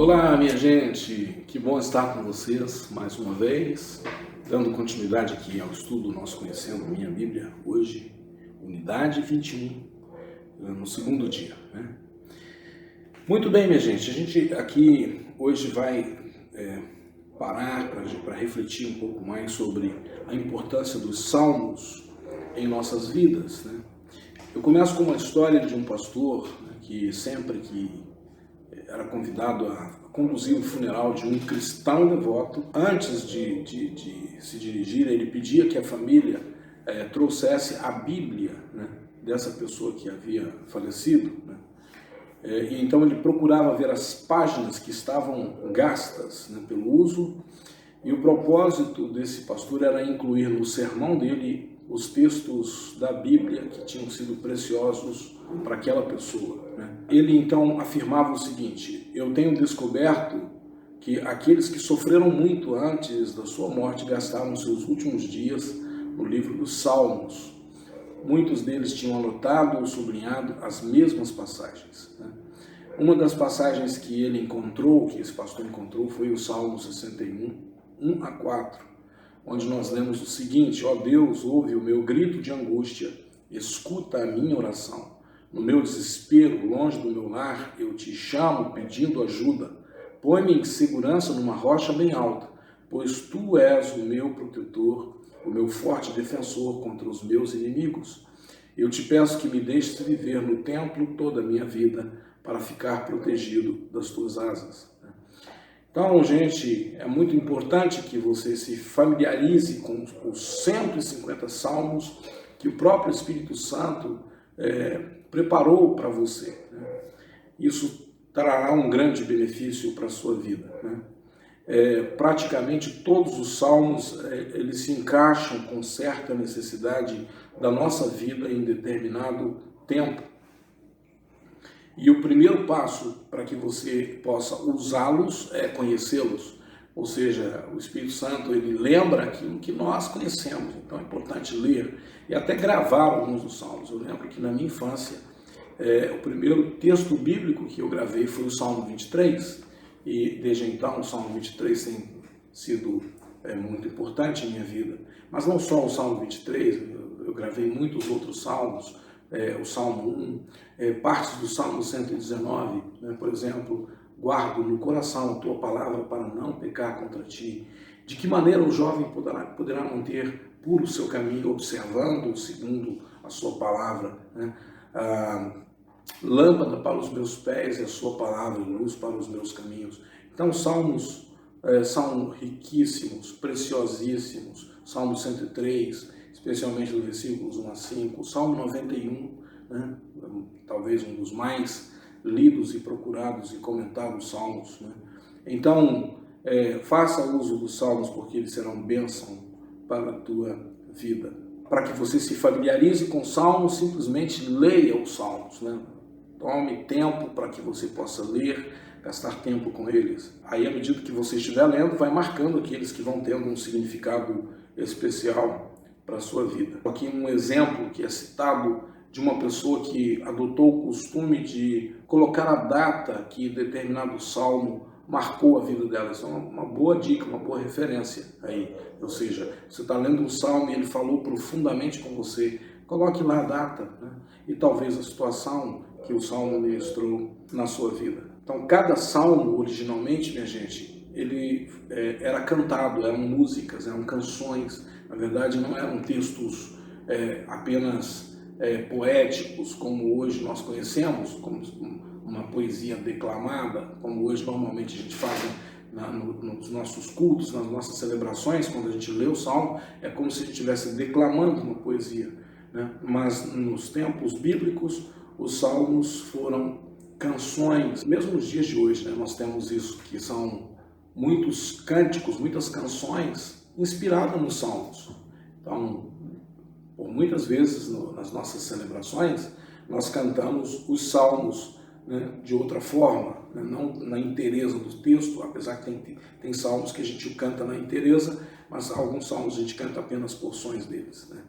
Olá, minha gente, que bom estar com vocês mais uma vez, dando continuidade aqui ao estudo Nós Conhecendo Minha Bíblia, hoje, unidade 21, no segundo dia, né? Muito bem, minha gente, a gente aqui hoje vai parar para refletir um pouco mais sobre a importância dos salmos em nossas vidas, né? Eu começo com uma história de um pastor, né, que sempre que era convidado a conduzir o funeral de um cristão devoto, antes de se dirigir, ele pedia que a família trouxesse a Bíblia, né, dessa pessoa que havia falecido, né? E então ele procurava ver as páginas que estavam gastas, né, pelo uso, e o propósito desse pastor era incluir no sermão dele os textos da Bíblia que tinham sido preciosos para aquela pessoa, né? Ele então afirmava o seguinte: eu tenho descoberto que aqueles que sofreram muito antes da sua morte gastaram seus últimos dias no livro dos Salmos. Muitos deles tinham anotado ou sublinhado as mesmas passagens, né? Uma das passagens que ele encontrou, que esse pastor encontrou, foi o Salmo 61, 1 a 4, onde nós lemos o seguinte: ó Deus, ouve o meu grito de angústia, escuta a minha oração. No meu desespero, longe do meu lar, eu te chamo pedindo ajuda. Põe-me em segurança numa rocha bem alta, pois tu és o meu protetor, o meu forte defensor contra os meus inimigos. Eu te peço que me deixes viver no templo toda a minha vida, para ficar protegido das tuas asas. Então, gente, é muito importante que você se familiarize com os 150 salmos que o próprio Espírito Santo preparou para você, né? Isso trará um grande benefício para a sua vida, né? Praticamente todos os salmos eles se encaixam com certa necessidade da nossa vida em determinado tempo. E o primeiro passo para que você possa usá-los é conhecê-los. Ou seja, o Espírito Santo ele lembra aquilo que nós conhecemos. Então é importante ler e até gravar alguns dos salmos. Eu lembro que na minha infância, o primeiro texto bíblico que eu gravei foi o Salmo 23. E desde então o Salmo 23 tem sido muito importante em minha vida. Mas não só o Salmo 23, eu gravei muitos outros salmos. O Salmo 1, partes do Salmo 119, né? Por exemplo, guardo no coração a tua palavra para não pecar contra ti. De que maneira o jovem poderá manter puro o seu caminho, observando segundo a sua palavra, né? Lâmpada para os meus pés e a sua palavra, luz para os meus caminhos. Então, os salmos são riquíssimos, preciosíssimos. Salmo 103, especialmente dos versículos 1 a 5, o Salmo 91, né? Talvez um dos mais lidos e procurados e comentados salmos, né? Então, faça uso dos salmos, porque eles serão bênção para a tua vida. Para que você se familiarize com salmos, simplesmente leia os salmos, né? Tome tempo para que você possa ler, gastar tempo com eles. Aí, à medida que você estiver lendo, vai marcando aqueles que vão tendo um significado especial para a sua vida. Aqui um exemplo que é citado de uma pessoa que adotou o costume de colocar a data que determinado salmo marcou a vida dela. Isso é uma boa dica, uma boa referência aí. Ou seja, você está lendo um salmo e ele falou profundamente com você, coloque lá a data, né? E talvez a situação que o salmo ministrou na sua vida. Então, cada salmo, originalmente, minha gente, ele era cantado, eram músicas, eram canções. Na verdade, não eram textos apenas poéticos, como hoje nós conhecemos, como uma poesia declamada, como hoje normalmente a gente faz nos nossos cultos, nas nossas celebrações. Quando a gente lê o salmo, é como se a gente estivesse declamando uma poesia, né? Mas nos tempos bíblicos, os salmos foram canções. Mesmo nos dias de hoje, né, nós temos isso, que são muitos cânticos, muitas canções inspiradas nos salmos. Então, por muitas vezes nas nossas celebrações, nós cantamos os salmos, né, de outra forma, né, não na inteireza do texto, apesar que tem salmos que a gente canta na inteireza, mas alguns salmos a gente canta apenas porções deles, né?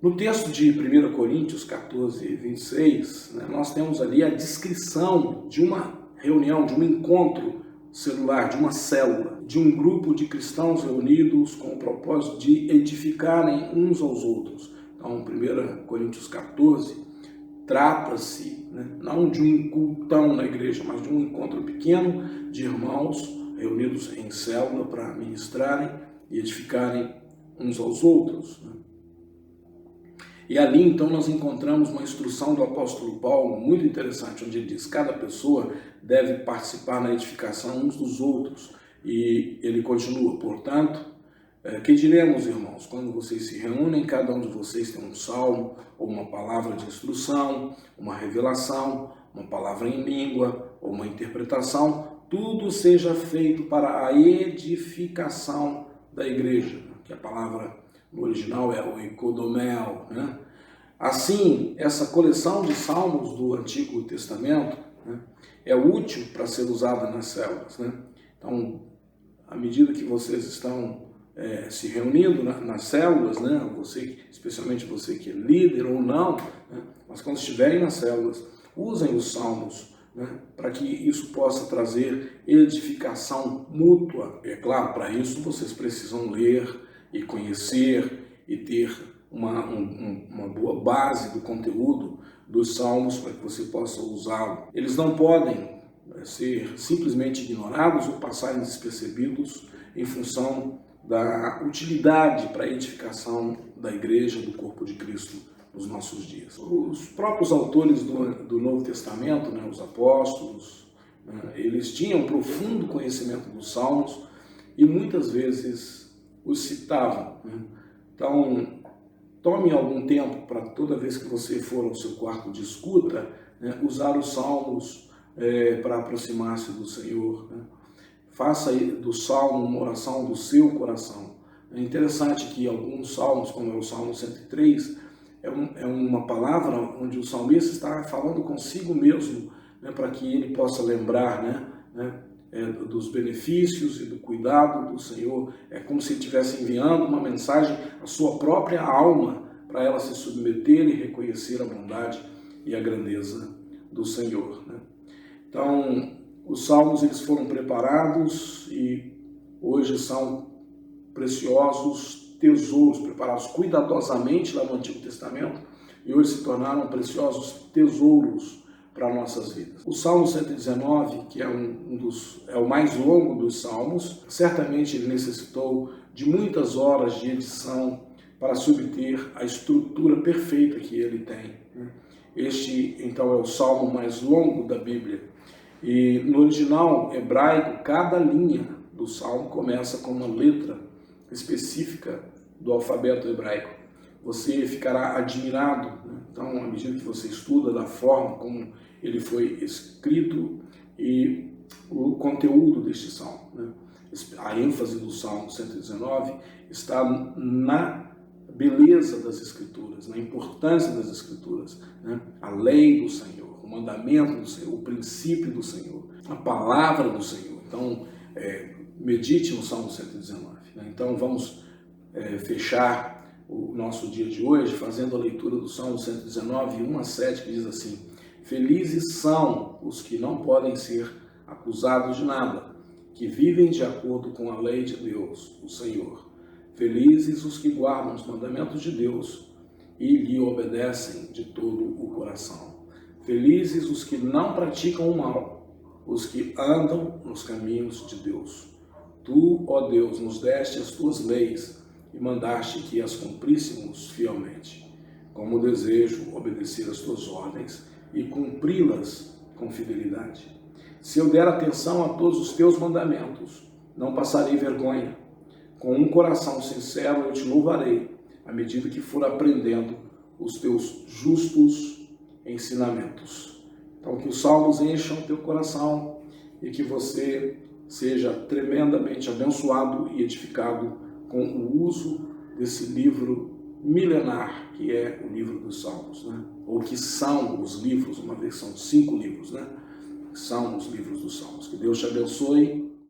No texto de 1 Coríntios 14, 26, né, nós temos ali a descrição de uma reunião, de um encontro celular, de uma célula, de um grupo de cristãos reunidos com o propósito de edificarem uns aos outros. Então, 1 Coríntios 14, trata-se, não de um cultão na igreja, mas de um encontro pequeno de irmãos reunidos em célula para ministrarem e edificarem uns aos outros. E ali, então, nós encontramos uma instrução do apóstolo Paulo muito interessante, onde ele diz que cada pessoa deve participar na edificação uns dos outros. E ele continua, portanto, que diremos, irmãos, quando vocês se reúnem, cada um de vocês tem um salmo, ou uma palavra de instrução, uma revelação, uma palavra em língua, ou uma interpretação, tudo seja feito para a edificação da igreja, que a palavra no original é oikodomel, Assim, essa coleção de salmos do Antigo Testamento é útil para ser usada nas células. Então, à medida que vocês estão se reunindo nas células, você, especialmente você que é líder ou não, mas quando estiverem nas células, usem os salmos para que isso possa trazer edificação mútua. É claro, para isso vocês precisam ler e conhecer e ter uma boa base do conteúdo dos salmos para que você possa usá-lo. Eles não podem ser simplesmente ignorados ou passarem despercebidos em função da utilidade para a edificação da igreja, do corpo de Cristo nos nossos dias. Os próprios autores do Novo Testamento, os apóstolos, eles tinham profundo conhecimento dos salmos e muitas vezes os citavam. Então, tome algum tempo para toda vez que você for ao seu quarto de escuta, usar os salmos para aproximar-se do Senhor. Faça do salmo uma oração do seu coração. É interessante que alguns salmos, como é o Salmo 103, é uma palavra onde o salmista está falando consigo mesmo, para que ele possa lembrar dos benefícios e do cuidado do Senhor. É como se ele estivesse enviando uma mensagem à sua própria alma, para ela se submeter e reconhecer a bondade e a grandeza do Senhor. Então, os salmos eles foram preparados e hoje são preciosos tesouros, preparados cuidadosamente lá no Antigo Testamento, e hoje se tornaram preciosos tesouros para nossas vidas. O Salmo 119, que é o mais longo dos salmos, certamente ele necessitou de muitas horas de edição para se obter a estrutura perfeita que ele tem. Este, então, é o salmo mais longo da Bíblia. E no original hebraico, cada linha do salmo começa com uma letra específica do alfabeto hebraico. Você ficará admirado, então, à medida que você estuda da forma como ele foi escrito e o conteúdo deste salmo. A ênfase do Salmo 119 está na beleza das Escrituras, na importância das Escrituras, a lei do Senhor, o mandamento do Senhor, o princípio do Senhor, a palavra do Senhor. Então, medite no Salmo 119. Então, vamos fechar o nosso dia de hoje fazendo a leitura do Salmo 119, 1 a 7, que diz assim: felizes são os que não podem ser acusados de nada, que vivem de acordo com a lei de Deus, o Senhor. Felizes os que guardam os mandamentos de Deus e lhe obedecem de todo o coração. Felizes os que não praticam o mal, os que andam nos caminhos de Deus. Tu, ó Deus, nos deste as tuas leis e mandaste que as cumpríssemos fielmente. Como desejo obedecer às tuas ordens e cumpri-las com fidelidade. Se eu der atenção a todos os teus mandamentos, não passarei vergonha. Com um coração sincero eu te louvarei, à medida que for aprendendo os teus justos ensinamentos. Então, que os salmos encham o teu coração e que você seja tremendamente abençoado e edificado com o uso desse livro milenar, que é o livro dos Salmos, ou que são os livros, uma vez são 5 livros, são os livros dos Salmos. Que Deus te abençoe